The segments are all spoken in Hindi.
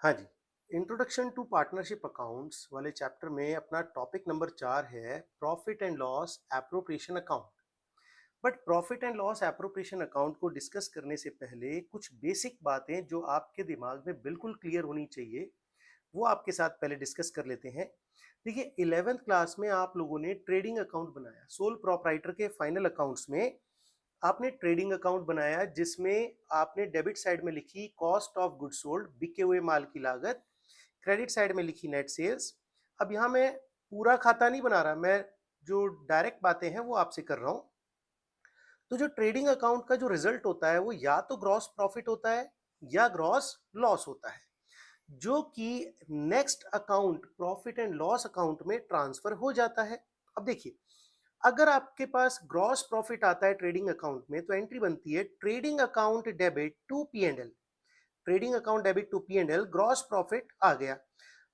हाँ जी। इंट्रोडक्शन टू पार्टनरशिप अकाउंट्स वाले चैप्टर में अपना टॉपिक नंबर 4 है profit and loss appropriation account. But profit and loss appropriation account को डिस्कस करने से पहले कुछ बेसिक बातें जो आपके दिमाग में बिल्कुल क्लियर होनी चाहिए, वो आपके साथ पहले डिस्कस कर लेते हैं। देखिए, 11th क्लास में आप लोगों ने ट्रेडिंग अकाउंट बनाया। सोल प्रोप्राइटर के फाइनल अकाउंट्स में आपने ट्रेडिंग अकाउंट बनाया जिसमें आपने डेबिट साइड में लिखी कॉस्ट ऑफ गुड सोल्ड, बिके हुए माल की लागत, क्रेडिट साइड में लिखी नेट सेल्स। अब यहाँ मैं पूरा खाता नहीं बना रहा, मैं जो डायरेक्ट बातें हैं वो आपसे कर रहा हूँ। तो जो ट्रेडिंग अकाउंट का जो रिजल्ट होता है वो या तो ग्रॉस प्रॉफिट होता है या ग्रॉस लॉस होता है, जो कि next account profit and loss account में ट्रांसफर हो जाता है। अब देखिए, अगर आपके पास ग्रॉस प्रॉफिट आता है ट्रेडिंग अकाउंट में तो एंट्री बनती है trading account debit to P and L. Trading account debit to P and L, gross profit आ गया।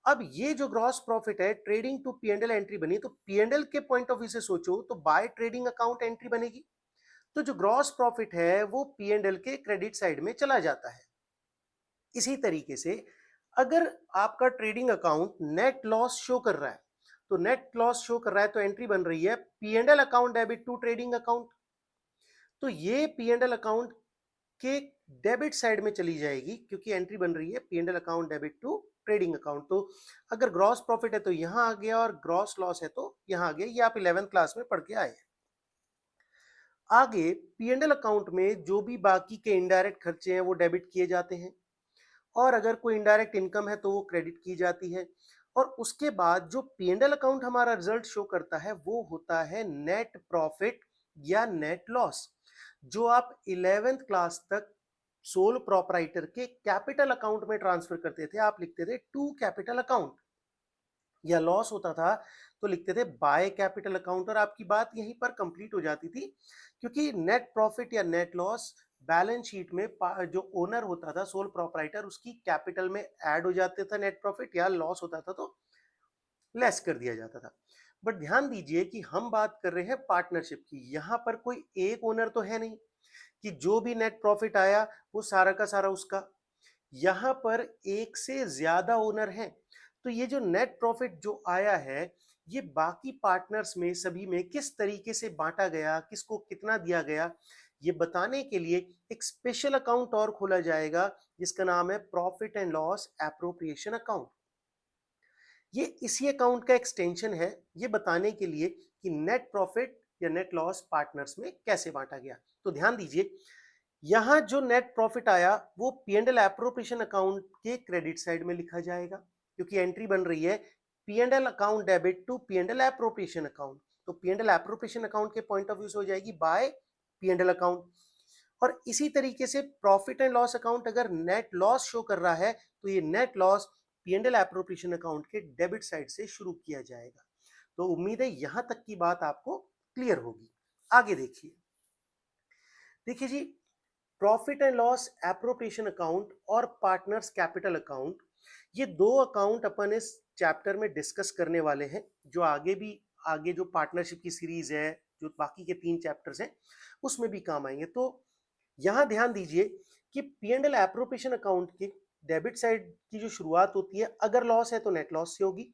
अब ये जो ग्रॉस प्रॉफिट है trading to P and L entry बनी, तो पी एंड एल के पॉइंट ऑफ व्यू से सोचो तो बाय ट्रेडिंग अकाउंट एंट्री बनेगी। तो जो ग्रॉस प्रॉफिट है वो पी एंड एल के क्रेडिट साइड में चला जाता है। इसी तरीके से अगर आपका trading account net loss show कर रहा है, तो नेट लॉस शो कर रहा है तो एंट्री बन रही है P and L account debit to trading account. तो ये पी एंड एल अकाउंट के डेबिट साइड में चली जाएगी क्योंकि एंट्री बन रही है P and L account debit to trading account. तो अगर ग्रॉस प्रॉफिट है तो यहां आ गया और ग्रॉस लॉस है तो यहां आ गया। ये आप 11th क्लास में पढ़ के आए हैं। आगे पी एंड एल अकाउंट में जो भी बाकी के इनडायरेक्ट खर्चे हैं वो डेबिट किए जाते हैं, और अगर कोई इनडायरेक्ट इनकम है तो वो क्रेडिट की जाती है। और उसके बाद जो पी एंड एल अकाउंट हमारा रिजल्ट शो करता है वो होता है नेट प्रॉफिट या नेट लॉस, जो आप 11th क्लास तक सोल प्रोपराइटर के कैपिटल अकाउंट में ट्रांसफर करते थे। आप लिखते थे टू कैपिटल अकाउंट, या लॉस होता था तो लिखते थे बाय कैपिटल अकाउंट, और आपकी बात यहीं पर कंप्लीट हो जाती थी। क्योंकि नेट प्रॉफिट या नेट लॉस बैलेंस शीट में जो ओनर होता था सोल प्रोपराइटर, उसकी कैपिटल में ऐड हो जाते था नेट प्रॉफिट, या लॉस होता था तो लेस कर दिया जाता था। बट ध्यान दीजिए कि हम बात कर रहे हैं पार्टनरशिप की। यहां पर कोई एक ओनर तो है नहीं कि जो भी नेट प्रॉफिट आया वो सारा का सारा उसका। यहां पर एक से ज्यादा ओनर हैं। तो ये जो नेट प्रॉफिट जो आया है, ये बाकी पार्टनर्स में सभी में किस तरीके से बांटा गया, किसको कितना दिया गया, ये बताने के लिए एक स्पेशल अकाउंट और खोला जाएगा जिसका नाम है profit and loss appropriation account. ये इसी अकाउंट का एक्सटेंशन है, ये बताने के लिए कि नेट प्रॉफिट या नेट लॉस पार्टनर्स में कैसे बांटा गया। तो ध्यान दीजिए, यहां जो नेट प्रॉफिट आया वो P and L appropriation account के क्रेडिट साइड में लिखा जाएगा, क्योंकि एंट्री बन रही है P and L account debit to P and L appropriation account. तो P and L appropriation account के पॉइंट ऑफ व्यू से हो जाएगी by P and L account. और इसी तरीके से प्रॉफिट एंड लॉस अकाउंट अगर नेट लॉस शो कर रहा है तो ये net loss P and L appropriation account के डेबिट साइड से शुरू किया जाएगा। तो उम्मीद है यहां तक की बात आपको क्लियर होगी। आगे देखिए, देखिए जी, profit and loss appropriation account और पार्टनर्स कैपिटल अकाउंट, ये दो अकाउंट अपन इस चैप्टर में डिस्कस करने वाले हैं, जो आगे भी, आगे जो पार्टनरशिप की सीरीज है, जो बाकी के 3 चैप्टर्स हैं उसमें भी काम आएंगे। तो यहां ध्यान दीजिए कि P and L appropriation account के डेबिट साइड की जो शुरुआत होती है, अगर लॉस है तो नेट लॉस से होगी,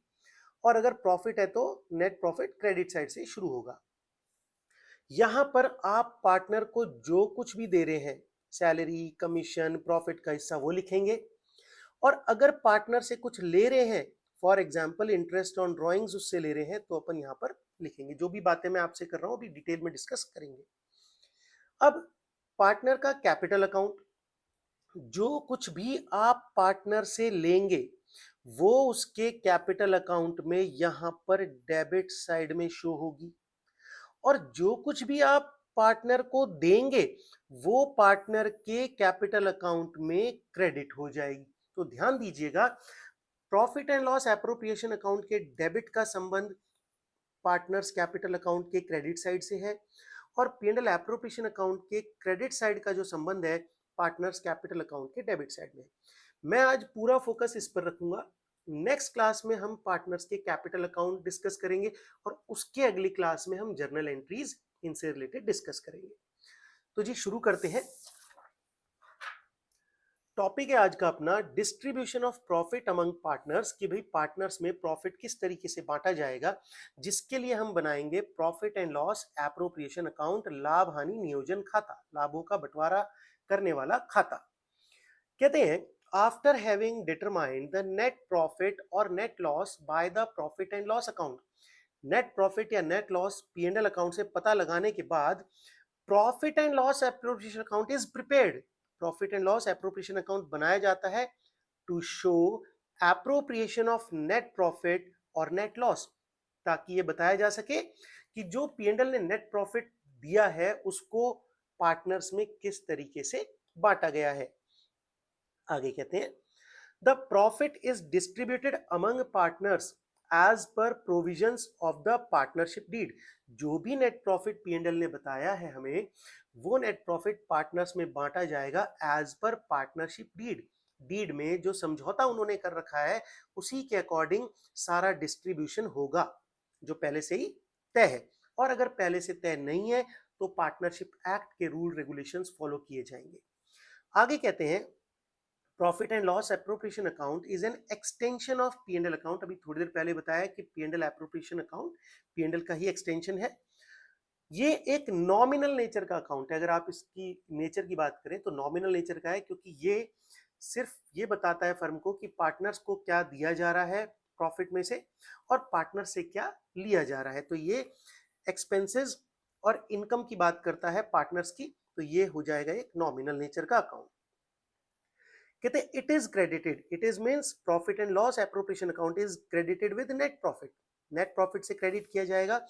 और अगर प्रॉफिट है तो नेट प्रॉफिट क्रेडिट साइड से शुरू होगा। यहां पर आप पार्टनर को जो कुछ भी दे रहे हैं, सैलरी, कमीशन, प्रॉफिट का हिस्सा, वो लिखेंगे। और अगर पार्टनर से कुछ ले रहे हैं, for example interest on drawings उससे ले रहे हैं, तो अपन यहां पर लिखेंगे। जो भी बातें मैं आपसे कर रहा हूं अभी डिटेल में डिस्कस करेंगे। अब पार्टनर का कैपिटल अकाउंट, जो कुछ भी आप पार्टनर से लेंगे वो उसके कैपिटल अकाउंट में यहां पर डेबिट साइड में शो होगी, और जो कुछ भी आप पार्टनर को देंगे वो पार्टनर के कैपिटल अकाउंट में क्रेडिट हो जाएगी। तो ध्यान दीजिएगा, profit and loss appropriation account के डेबिट का संबंध पार्टनर्स कैपिटल अकाउंट के क्रेडिट साइड से है, और P and L appropriation account के क्रेडिट साइड का जो संबंध है पार्टनर्स कैपिटल अकाउंट के डेबिट साइड में। मैं आज पूरा फोकस इस पर रखूंगा। नेक्स्ट क्लास में हम पार्टनर्स के कैपिटल अकाउंट डिस्कस करेंगे, और उसके अगली क्लास में हम जर्नल एंट्रीज इनसे रिलेटेड डिस्कस करेंगे। तो जी शुरू करते हैं। टॉपिक है आज का अपना distribution of profit among partners, कि भाई पार्टनर्स में प्रॉफिट किस तरीके से बांटा जाएगा, जिसके लिए हम बनाएंगे profit and loss appropriation account, लाभ हानि नियोजन खाता, लाभों का बंटवारा करने वाला खाता। कहते हैं after having determined the net profit और net loss by the profit and loss account, net profit या नेट लॉस P&L अकाउंट से पता लगाने के बाद profit and loss appropriation account is prepared, profit and loss appropriation account बनाया जाता है to show appropriation of net profit और नेट लॉस, ताकि ये बताया जा सके कि जो P&L ने नेट प्रॉफिट दिया है उसको पार्टनर्स में किस तरीके से बांटा गया है। आगे कहते हैं the profit is distributed among partners as per provisions of the partnership deed, जो भी नेट प्रॉफिट P&L ने बताया है हमें, वो नेट प्रॉफिट पार्टनर्स में बांटा जाएगा as per partnership deed, deed में जो समझौता उन्होंने कर रखा है उसी के अकॉर्डिंग सारा डिस्ट्रीब्यूशन होगा, जो पहले से ही तय है। और अगर पहले से तय नहीं है तो पार्टनरशिप एक्ट के रूल रेगुलेशंस फॉलो किए जाएंगे। आगे कहते हैं profit and loss appropriation account is an extension of P&L account. अभी थोड़ी देर पहले बताया कि P&L एप्रोप्रिएशन अकाउंट P&L का ही एक्सटेंशन है। ये एक नॉमिनल नेचर का अकाउंट है। अगर आप इसकी नेचर की बात करें तो नॉमिनल नेचर का है, क्योंकि ये सिर्फ ये बताता है फर्म को कि पार्टनर्स को क्या दिया जा रहा है प्रॉफिट में से और पार्टनर से क्या लिया जा रहा है। तो ये एक्सपेंसेस और इनकम की बात करता है पार्टनर्स की, तो ये हो जाएगा एक नॉमिनल नेचर का अकाउंट। कहते हैं it is credited, it is means profit and loss appropriation account is credited with net profit, net profit से क्रेडिट किया जाएगा।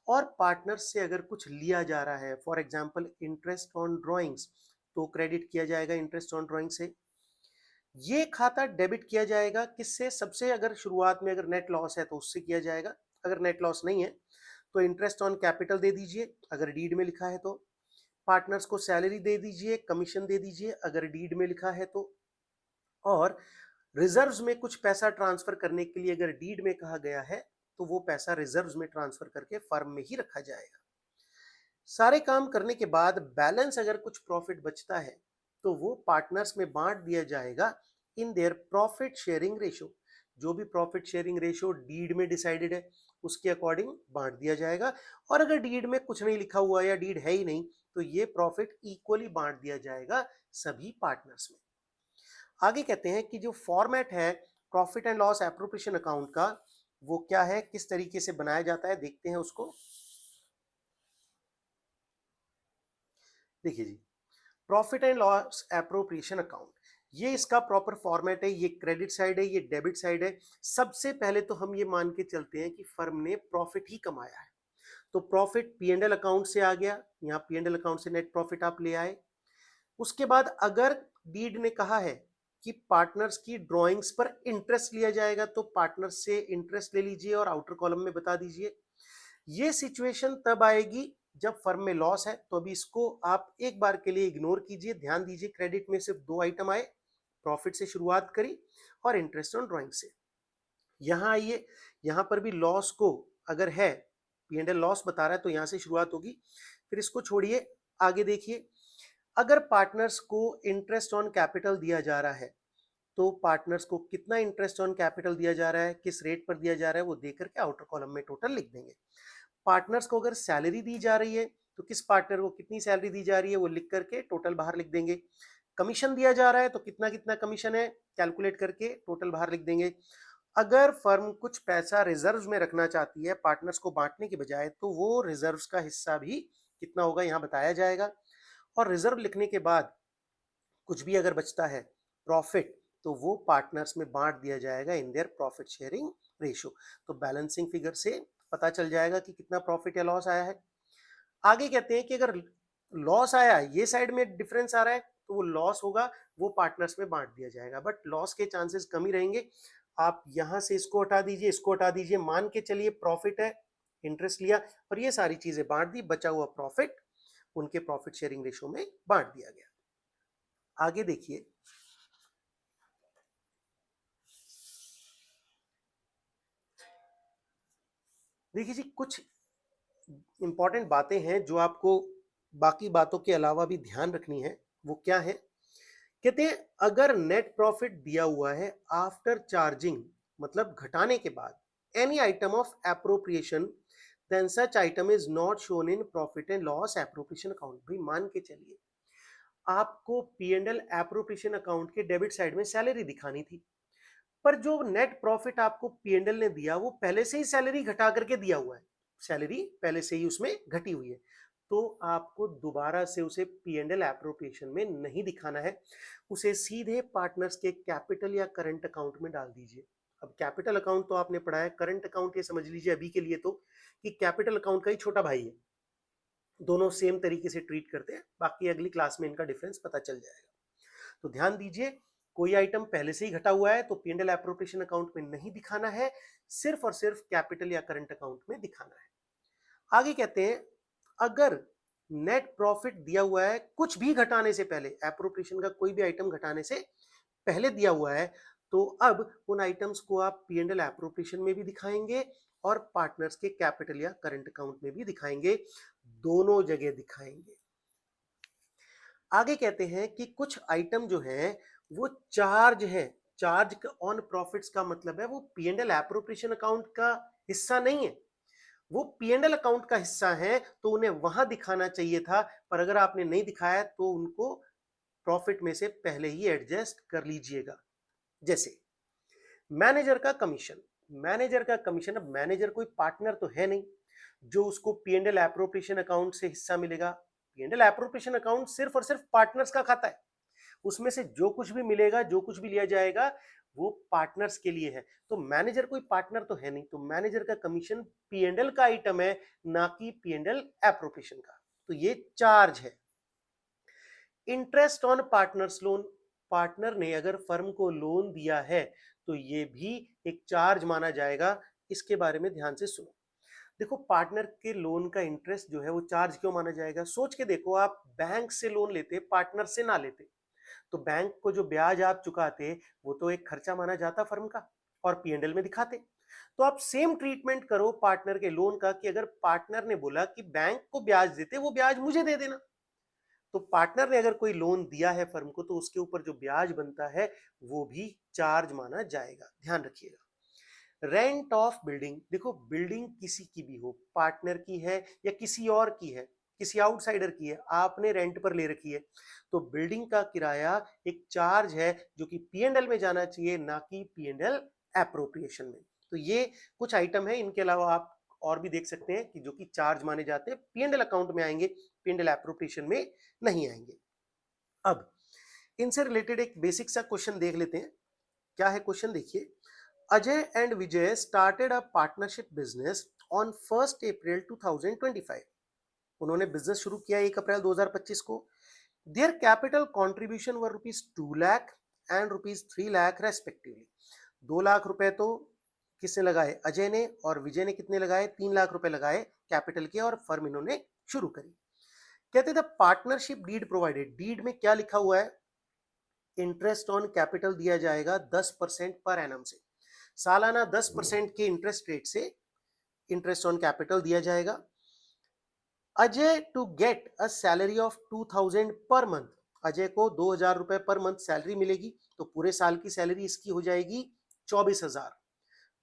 और पार्टनर्स से अगर कुछ लिया जा रहा है, for example interest on drawings, तो क्रेडिट किया जाएगा इंटरेस्ट ऑन ड्राइंग से। ये खाता डेबिट किया जाएगा किससे, सबसे अगर शुरुआत में अगर नेट लॉस है तो उससे किया जाएगा, अगर नेट लॉस नहीं है तो इंटरेस्ट ऑन कैपिटल दे दीजिए अगर डीड में लिखा है तो, पार्टनर्स को सैलरी दे दीजिए, कमीशन दे दीजिए अगर डीड में लिखा है तो, और रिजर्व्स में कुछ पैसा ट्रांसफर करने के लिए अगर डीड में कहा गया है तो वो पैसा रिजर्व्स में ट्रांसफर करके फर्म में ही रखा जाएगा। सारे काम करने के बाद बैलेंस अगर कुछ प्रॉफिट बचता है तो वो पार्टनर्स में बांट दिया जाएगा in their profit sharing ratio, जो भी प्रॉफिट शेयरिंग रेशो डीड में डिसाइडेड है उसके अकॉर्डिंग बांट दिया जाएगा। और अगर डीड में कुछ नहीं लिखा हुआ या डीड है ही नहीं तो ये प्रॉफिट इक्वली बांट दिया जाएगा सभी पार्टनर्स में। आगे कहते हैं कि जो फॉर्मेट है profit and loss appropriation account का वो क्या है, किस तरीके से बनाया जाता है, देखते हैं उसको। देखिए जी, profit and loss appropriation account, ये इसका प्रॉपर फॉर्मेट है, ये क्रेडिट साइड है, ये डेबिट साइड है। सबसे पहले तो हम ये मान के चलते हैं कि फर्म ने प्रॉफिट ही कमाया है, तो प्रॉफिट P&L अकाउंट से आ गया, यहाँ P&L अकाउंट से नेट प्रॉफिट आप ले आए। उसके बाद अगर डीड ने कहा है कि पार्टनर्स की ड्राइंग्स पर इंटरेस्ट लिया जाएगा तो पार्टनर्स से इंटरेस्ट ले लीजिए और आउटर कॉलम में बता दीजिए। ये सिचुएशन तब आएगी जब फर्म में लॉस है, तो अभी इसको आप एक बार के लिए इग्नोर कीजिए, ध्यान दीजिए क्रेडिट में सिर्फ दो आइटम आए, प्रॉफिट से शुरुआत करी और इंटरेस्ट ऑन ड्राइंग से। यहाँ आइए, यहाँ पर भी लॉस को अगर है P&L लॉस बता रहा है तो यहाँ से शुरुआत होगी, फिर इसको छोड़िए, आगे देखिए। अगर पार्टनर्स को इंटरेस्ट ऑन कैपिटल दिया जा रहा है तो पार्टनर्स को कितना इंटरेस्ट ऑन कैपिटल दिया जा रहा है, किस रेट पर दिया जा रहा है, वो देकर के आउटर कॉलम में टोटल लिख देंगे। पार्टनर्स को अगर सैलरी दी जा रही है तो किस पार्टनर को कितनी सैलरी दी जा रही है वो लिख करके टोटल बाहर लिख देंगे। कमीशन दिया जा रहा है तो कितना कितना कमीशन है कैलकुलेट करके टोटल बाहर लिख देंगे। अगर फर्म कुछ पैसा रिजर्व में रखना चाहती है पार्टनर्स को बांटने के बजाय, तो वो रिजर्व्स का हिस्सा भी कितना होगा यहाँ बताया जाएगा। और रिजर्व लिखने के बाद कुछ भी अगर बचता है प्रॉफिट तो वो पार्टनर्स में बांट दिया जाएगा in their profit sharing ratio. तो बैलेंसिंग फिगर से पता चल जाएगा कि कितना प्रॉफिट या लॉस आया है। आगे कहते हैं कि अगर लॉस आया, ये साइड में डिफरेंस आ रहा है, तो वो लॉस होगा, वो पार्टनर्स में बांट दिया जाएगा, बट लॉस के चांसेस कम ही रहेंगे। आप यहां से इसको हटा दीजिए, इसको हटा दीजिए, मान के चलिए प्रॉफिट है, इंटरेस्ट लिया और ये सारी चीजें बांट दी, बचा हुआ प्रॉफिट उनके प्रॉफिट शेयरिंग रेशो में बांट दिया गया। आगे देखिए, देखिए जी कुछ इंपॉर्टेंट बातें हैं जो आपको बाकी बातों के अलावा भी ध्यान रखनी है। वो क्या है, कहते हैं अगर नेट प्रॉफिट दिया हुआ है आफ्टर चार्जिंग, मतलब घटाने के बाद, any item of appropriation, then such item is not shown in profit and loss appropriation account. भाई मान के चलिए आपको P and L appropriation account के डेबिट साइड में सैलरी दिखानी थी, पर जो नेट प्रॉफिट आपको पी एंड एल ने दिया वो पहले से ही सैलरी घटा करके दिया हुआ है, सैलरी पहले से ही उसमें घटी हुई है, तो आपको दोबारा से उसे पी एंड एल एप्रोप्रिएशन में नहीं दिखाना है, उसे सीधे पार्टनर्स के कैपिटल या करंट अकाउंट में डाल दीजिए। अब कैपिटल अकाउंट तो आपने पढ़ा है, करंट अकाउंट ये समझ लीजिए अभी के लिए तो कि कैपिटल अकाउंट का ही छोटा भाई है, दोनों सेम तरीके से ट्रीट करते हैं, बाकी अगली क्लास में इनका डिफरेंस पता चल जाएगा। तो ध्यान दीजिए, कोई आइटम पहले से ही घटा हुआ है तो P and L appropriation account में नहीं दिखाना है, सिर्फ और सिर्फ कैपिटल या करंट अकाउंट में दिखाना है। आगे कहते हैं अगर नेट प्रॉफिट दिया हुआ है कुछ भी घटाने से पहले, एप्रोप्रिएशन का कोई भी आइटम घटाने से पहले दिया हुआ है, तो अब उन आइटम्स को आप पी एंड एल एप्रोप्रिएशन में भी दिखाएंगे और पार्टनर्स के कैपिटल या करंट अकाउंट में भी दिखाएंगे, दोनों जगह दिखाएंगे। आगे कहते हैं कि कुछ आइटम जो है वो चार्ज है, चार्ज ऑन प्रॉफिट्स का मतलब है वो P and L appropriation account का हिस्सा नहीं है, वो पी एंड एल अकाउंट का हिस्सा है, तो उन्हें वहां दिखाना चाहिए था, पर अगर आपने नहीं दिखाया तो उनको प्रॉफिट में से पहले ही एडजस्ट कर लीजिएगा। जैसे मैनेजर का कमीशन, मैनेजर का कमीशन, अब मैनेजर कोई पार्टनर तो है नहीं जो उसको P and L appropriation account से हिस्सा मिलेगा। P and L appropriation account सिर्फ और सिर्फ पार्टनर्स का खाता है, उसमें से जो कुछ भी मिलेगा, जो कुछ भी लिया जाएगा वो पार्टनर्स के लिए है, तो मैनेजर कोई पार्टनर तो है नहीं, तो मैनेजर का कमीशन पी एंड एल का आइटम है, ना कि पी एंड एल एप्रोप्रिएशन का, तो ये चार्ज है। Interest on partners loan, partner ने अगर फर्म को लोन दिया है तो ये भी एक चार्ज माना जाएगा, इसके बारे में ध्यान से सुनो। देखो पार्टनर के लोन का इंटरेस्ट जो है वो चार्ज क्यों माना जाएगा, सोच के देखो, आप बैंक से लोन लेते, पार्टनर से ना लेते, तो बैंक को जो ब्याज आप चुकाते वो तो एक खर्चा माना जाता फर्म का और पी एंड एल में दिखाते। तो आप सेम ट्रीटमेंट करो पार्टनर के लोन का कि अगर पार्टनर ने बोला कि बैंक को ब्याज देते वो ब्याज मुझे दे देना, तो पार्टनर ने अगर कोई लोन दिया है फर्म को तो उसके ऊपर जो ब्याज बनता है वो भी चार्ज माना जाएगा, ध्यान रखिएगा। रेंट ऑफ बिल्डिंग, देखो बिल्डिंग किसी की भी हो, पार्टनर की है या किसी और की है, किसी आउटसाइडर की है, आपने रेंट पर ले रखी है, तो बिल्डिंग का किराया एक चार्ज है जो कि पी एंड एल में जाना चाहिए, ना कि पी एंड एल एप्रोप्रिएशन में। तो ये कुछ आइटम है, इनके अलावा आप और भी देख सकते हैं कि जो कि चार्ज माने जाते हैं, पी एंड एल अकाउंट में आएंगे, पी एंड एल एप्रोप्रिएशन में नहीं आएंगे। अब इनसे रिलेटेड एक बेसिक सा क्वेश्चन देख लेते हैं। क्या है क्वेश्चन, देखिए। Ajay and Vijay started a partnership business on 1 अप्रैल 2025। उन्होंने बिजनेस शुरू किया 1 अप्रैल 2025 को। Their capital contribution were ₹2 lakh and ₹3 lakh respectively. 2 lakh रुपए तो किसने लगाए, अजय ने, और विजय ने कितने लगाए, 3 लाख रुपए लगाए कैपिटल के, और फर्म इन्होंने शुरू करी। कहते थे पार्टनरशिप डीड प्रोवाइडेड, डीड में क्या लिखा हुआ है, इंटरेस्ट ऑन कैपिटल दिया जाएगा 10% पर एनम से, सालाना 10% के इंटरेस्ट रेट से इंटरेस्ट ऑन कैपिटल दिया जाएगा। Ajay to get a salary of 2000 per month, Ajay को 2000 रुपए पर मंथ सैलरी मिलेगी, तो पूरे साल की सैलरी इसकी हो जाएगी 24,000,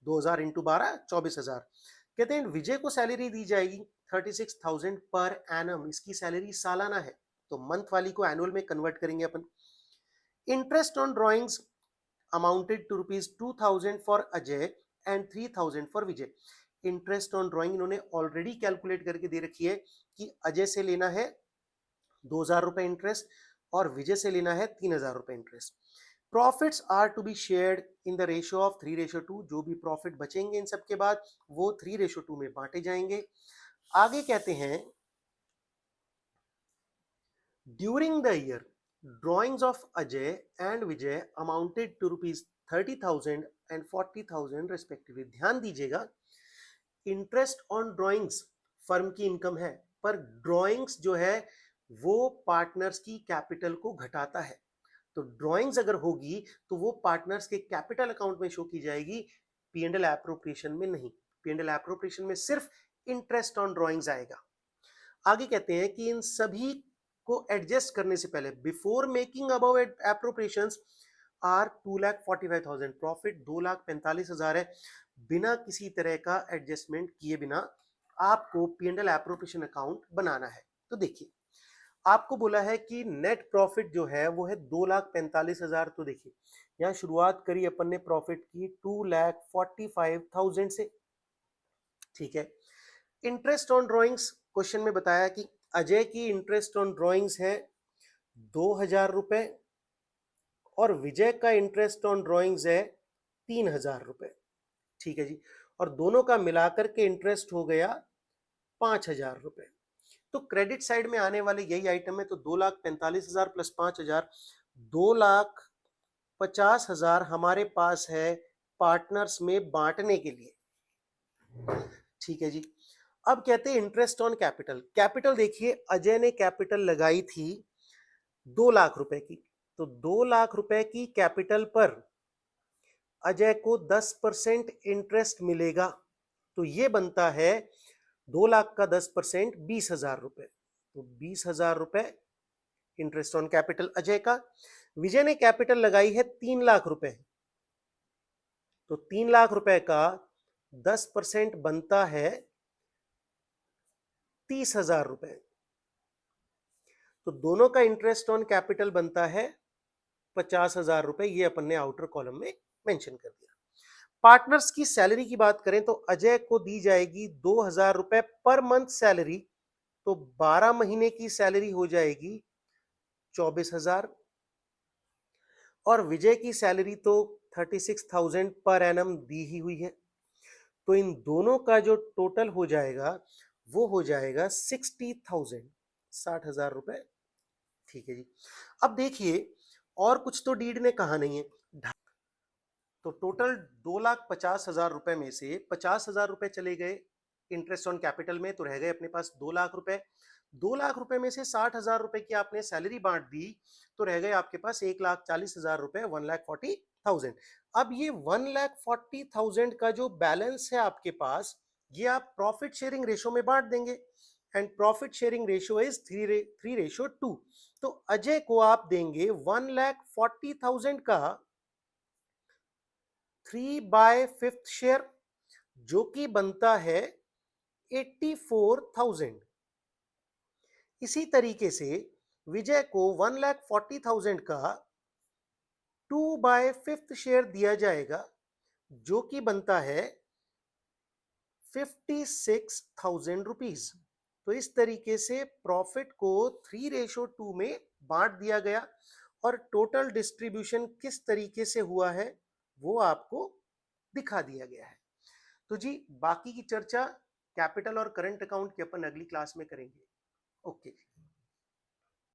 2000 इंटू 12 24,000। कहते हैं विजय को सैलरी दी जाएगी 36,000 पर एनम, इसकी सैलरी सालाना है, तो मंथ वाली को एनुअल में कन्वर्ट करेंगे अपन। Interest on drawings amounted to ₹2,000 for Ajay and 3,000 for Vijay. Interest on drawing इन्होंने ऑलरेडी कैलकुलेट करके दे रखी है कि अजय से लेना है 2,000 रुपए इंटरेस्ट और विजय से लेना है 3,000 रुपए interest. Profits are to be shared in the ratio of 3:2, जो भी प्रॉफिट बचेंगे इन सब के बाद वो 3:2 में बांटे जाएंगे। आगे कहते हैं during the year drawings of Ajay and Vijay amounted to ₹30,000 and 40,000 respectively. ध्यान दीजिएगा, इंटरेस्ट ऑन ड्रॉइंग्स फर्म की इनकम है, पर ड्रॉइंग्स जो है वो पार्टनर्स की कैपिटल को घटाता है, तो ड्रॉइंग्स अगर होगी तो वो पार्टनर्स के कैपिटल अकाउंट में शो की जाएगी, पी एंड एल एप्रोप्रिएशन में नहीं। पी एंड एल एप्रोप्रिएशन में सिर्फ इंटरेस्ट ऑन ड्रॉइंग्स आएगा। आगे कहते हैं कि इन सभी को एडजस्ट करने से पहले before making above appropriations are 2,45,000, profit 2,45,000 है। बिना किसी तरह का एडजस्टमेंट किए बिना आपको P&L एप्रोप्रिएशन अकाउंट बनाना है। तो देखिए आपको बोला है कि नेट प्रॉफिट जो है वो है 2,45,000। तो देखिए यहाँ शुरुआत करी अपन ने प्रॉफिट की 2,45,000 से, ठीक है। इंटरेस्ट ऑन ड्रॉइंग्स क्वेश्चन में बताया कि अजय की इंटरेस्ट ऑन ड्रॉइंग्स है 2,000 रुपए और विजय का इंटरेस्ट ऑन ड्रॉइंग्स है 3,000 रुपए, ठीक है जी। और दोनों का मिलाकर के इंटरेस्ट हो गया 5,000 रुपए। तो क्रेडिट साइड में आने वाले यही आइटम है। तो 2,45,000 प्लस 5,000, 2,50,000 हमारे पास है पार्टनर्स में बांटने के लिए, ठीक है जी। अब कहते हैं इंटरेस्ट ऑन कैपिटल। कैपिटल देखिए अजय ने कैपिटल लगाई थी 2 लाख रुपए की, तो 2 लाख रुपए की कैपिटल पर अजय को 10% इंटरेस्ट मिलेगा। तो ये बनता है 2 लाख का 10% 20,000 रुपए। तो 20,000 रुपए इंटरेस्ट ऑन कैपिटल अजय का। विजय ने कैपिटल लगाई है 3 लाख रुपए, तो 3 लाख रुपए का 10% बनता है 30,000 रुपए। तो दोनों का इंटरेस्ट ऑन कैपिटल बनता है 50,000 रुपए। ये अपन ने आउटर कॉलम में मेंशन कर दिया। पार्टनर्स की सैलरी की बात करें तो अजय को दी जाएगी 2,000 रुपए पर मंथ सैलरी, तो 12 महीने की सैलरी हो जाएगी 24,000। और विजय की सैलरी तो 36,000 पर एनम दी ही हुई है। तो इन दोनों का जो टोटल हो जाएगा वो हो जाएगा 60,000, 60,000 रुपए, ठीक है जी। अब देखिए और कुछ तो डीड ने कहा नहीं है। तो टोटल 2,50,000 रुपए में से 50,000 रुपए चले गए इंटरेस्ट ऑन कैपिटल में, तो रह गए अपने पास 2 लाख रुपए। 2 लाख रुपए में से 60,000 रुपए की आपने सैलरी बांट दी, तो रह गए आपके पास 1,40,000 रुपए, 1,40,000। अब ये 1,40,000 का जो बैलेंस है आपके पास, ये आप प्रॉफिट शेयरिंग रेशो में बांट देंगे and profit sharing ratio is 3:2। तो अजय को आप देंगे 1,40,000 का 3/5 शेयर, जो कि बनता है 84,000। इसी तरीके से विजय को 1,40,000 का 2/5 शेयर दिया जाएगा, जो कि बनता है 56,000 रुपीज। तो इस तरीके से प्रॉफिट को 3:2 में बांट दिया गया और टोटल डिस्ट्रीब्यूशन किस तरीके से हुआ है वो आपको दिखा दिया गया है। तो जी बाकी की चर्चा कैपिटल और करंट अकाउंट की अपन अगली क्लास में करेंगे। ओके।